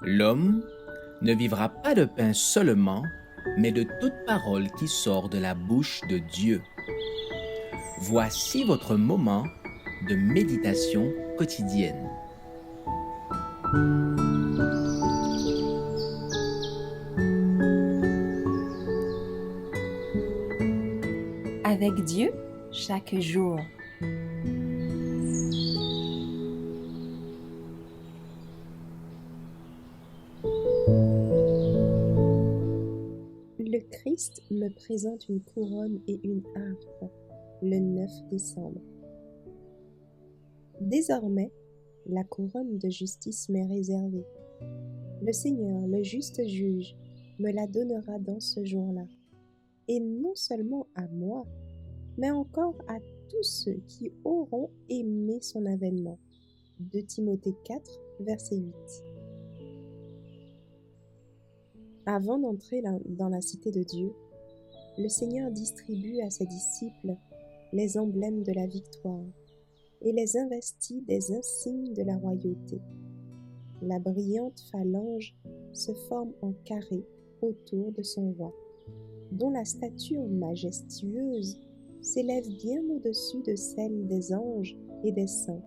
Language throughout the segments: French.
L'homme ne vivra pas de pain seulement, mais de toute parole qui sort de la bouche de Dieu. Voici votre moment de méditation quotidienne. Avec Dieu, chaque jour. Le Christ me présente une couronne et une harpe le 9 décembre. Désormais, la couronne de justice m'est réservée. Le Seigneur, le juste juge, me la donnera dans ce jour-là. Et non seulement à moi, mais encore à tous ceux qui auront aimé son avènement. 2 Timothée 4, verset 8. Avant d'entrer dans la cité de Dieu, le Seigneur distribue à ses disciples les emblèmes de la victoire et les investit des insignes de la royauté. La brillante phalange se forme en carré autour de son roi, dont la stature majestueuse s'élève bien au-dessus de celle des anges et des saints,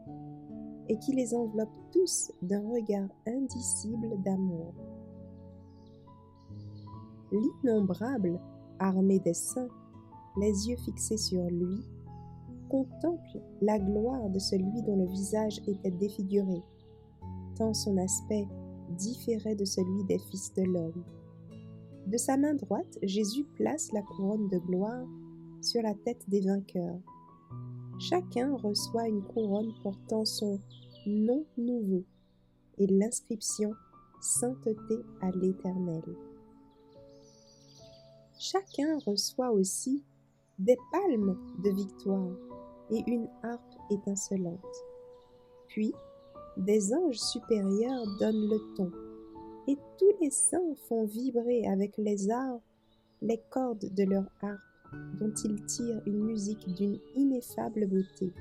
et qui les enveloppe tous d'un regard indicible d'amour. L'innombrable armée des saints, les yeux fixés sur lui, contemple la gloire de celui dont le visage était défiguré, tant son aspect différait de celui des fils de l'homme. De sa main droite, Jésus place la couronne de gloire sur la tête des vainqueurs. Chacun reçoit une couronne portant son nom nouveau et l'inscription « Sainteté à l'Éternel ». Chacun reçoit aussi des palmes de victoire et une harpe étincelante. Puis, des anges supérieurs donnent le ton, et tous les saints font vibrer avec les arcs les cordes de leur harpe, dont ils tirent une musique d'une ineffable beauté.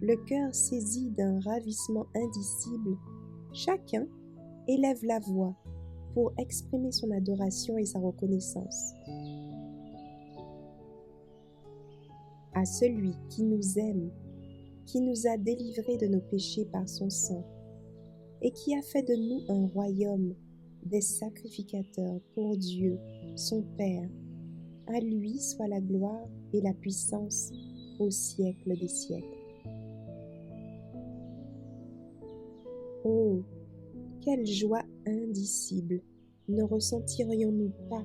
Le cœur saisi d'un ravissement indicible, chacun élève la voix pour exprimer son adoration et sa reconnaissance. À celui qui nous aime, qui nous a délivrés de nos péchés par son sang, et qui a fait de nous un royaume, des sacrificateurs pour Dieu, son Père, à lui soit la gloire et la puissance au siècle des siècles. Oh, quelle joie indicible ne ressentirions-nous pas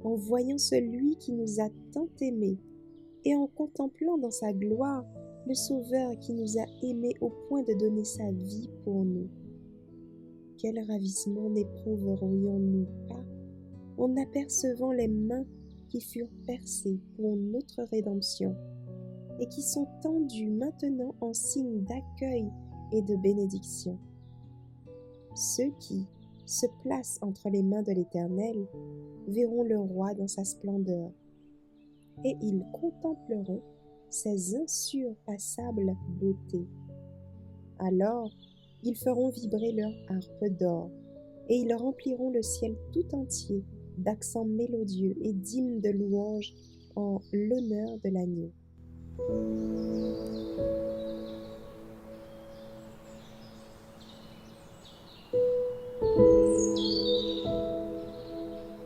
en voyant celui qui nous a tant aimés et en contemplant dans sa gloire le Sauveur qui nous a aimés au point de donner sa vie pour nous. Quel ravissement n'éprouverions-nous pas en apercevant les mains qui furent percées pour notre rédemption et qui sont tendues maintenant en signe d'accueil et de bénédiction. Ceux qui se placent entre les mains de l'Éternel verront le roi dans sa splendeur, et ils contempleront ses insurpassables beautés. Alors, ils feront vibrer leur harpe d'or, et ils rempliront le ciel tout entier d'accents mélodieux et d'hymnes de louange en l'honneur de l'agneau.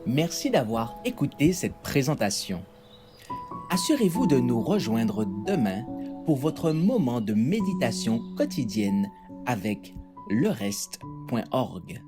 Merci d'avoir écouté cette présentation. Assurez-vous de nous rejoindre demain pour votre moment de méditation quotidienne avec lereste.org.